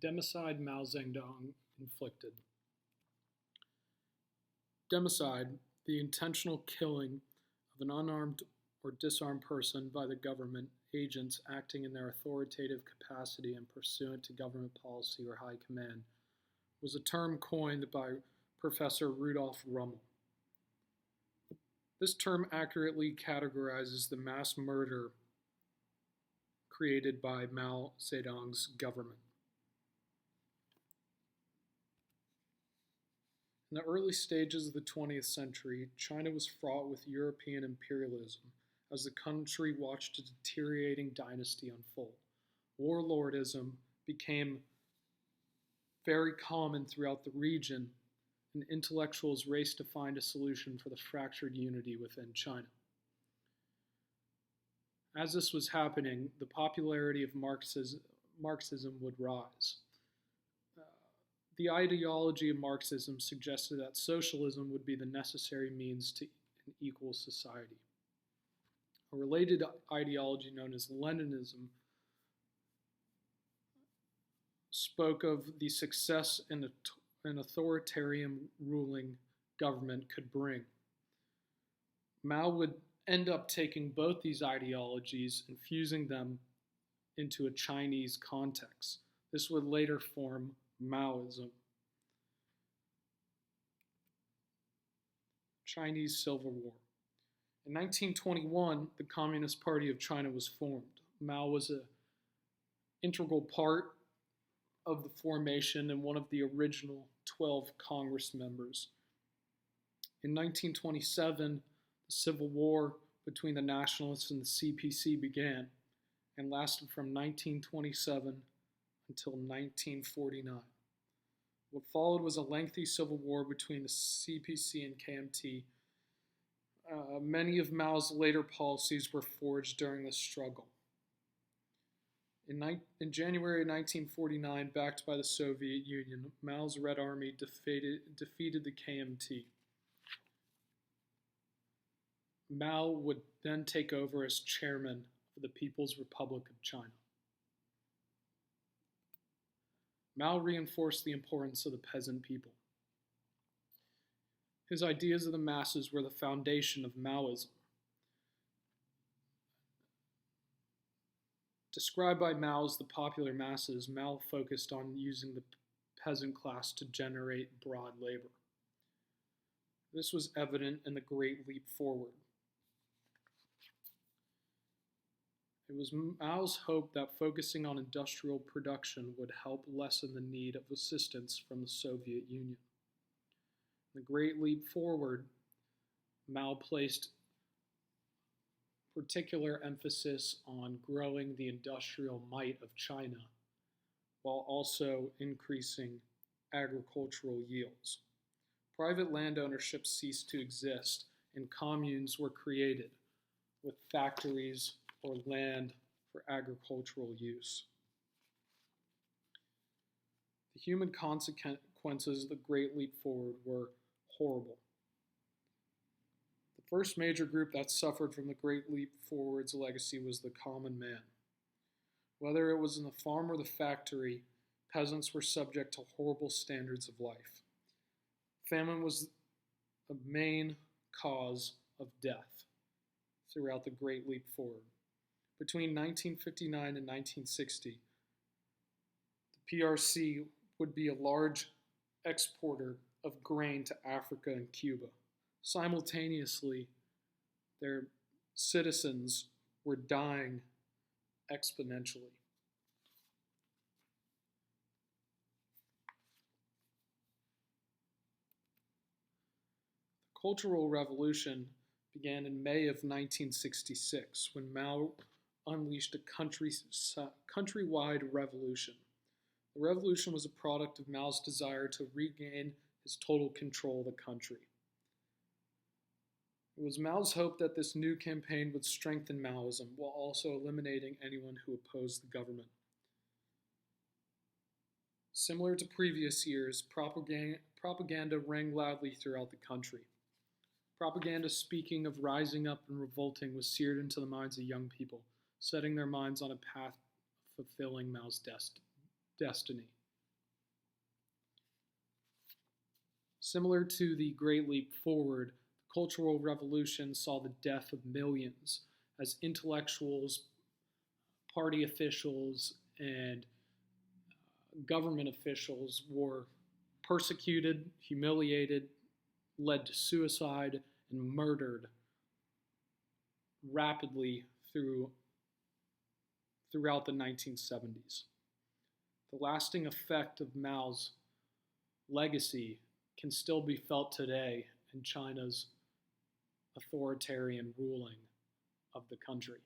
The democide Mao Zedong inflicted. Democide, the intentional killing of an unarmed or disarmed person by the government agents acting in their authoritative capacity and pursuant to government policy or high command, was a term coined by Professor Rudolf Rummel. This term accurately categorizes the mass murder created by Mao Zedong's government. In the early stages of the 20th century, China was fraught with European imperialism as the country watched a deteriorating dynasty unfold. Warlordism became very common throughout the region, and intellectuals raced to find a solution for the fractured unity within China. As this was happening, the popularity of Marxism would rise. The ideology of Marxism suggested that socialism would be the necessary means to an equal society. A related ideology known as Leninism spoke of the success an authoritarian ruling government could bring. Mao would end up taking both these ideologies and fusing them into a Chinese context. This would later form Maoism. Chinese Civil War. In 1921, the Communist Party of China was formed. Mao was an integral part of the formation and one of the original 12 Congress members. In 1927, the Civil War between the Nationalists and the CPC began and lasted from 1927 until 1949. What followed was a lengthy civil war between the CPC and KMT. Many of Mao's later policies were forged during this struggle. In January 1949, backed by the Soviet Union, Mao's Red Army defeated the KMT. Mao would then take over as chairman of the People's Republic of China. Mao reinforced the importance of the peasant people. His ideas of the masses were the foundation of Maoism. Described by Mao as the popular masses, Mao focused on using the peasant class to generate broad labor. This was evident in the Great Leap Forward. It was Mao's hope that focusing on industrial production would help lessen the need of assistance from the Soviet Union. In the Great Leap Forward, Mao placed particular emphasis on growing the industrial might of China while also increasing agricultural yields. Private land ownership ceased to exist and communes were created with factories or land for agricultural use. The human consequences of the Great Leap Forward were horrible. The first major group that suffered from the Great Leap Forward's legacy was the common man. Whether it was in the farm or the factory, peasants were subject to horrible standards of life. Famine was the main cause of death throughout the Great Leap Forward. Between 1959 and 1960, the PRC would be a large exporter of grain to Africa and Cuba. Simultaneously, their citizens were dying exponentially. The Cultural Revolution began in May of 1966 when Mao unleashed a countrywide revolution. The revolution was a product of Mao's desire to regain his total control of the country. It was Mao's hope that this new campaign would strengthen Maoism while also eliminating anyone who opposed the government. Similar to previous years, propaganda rang loudly throughout the country. Propaganda speaking of rising up and revolting was seared into the minds of young people, setting their minds on a path of fulfilling Mao's destiny. Similar to the Great Leap Forward, the Cultural Revolution saw the death of millions as intellectuals, party officials, and government officials were persecuted, humiliated, led to suicide, and murdered rapidly throughout the 1970s. The lasting effect of Mao's legacy can still be felt today in China's authoritarian ruling of the country.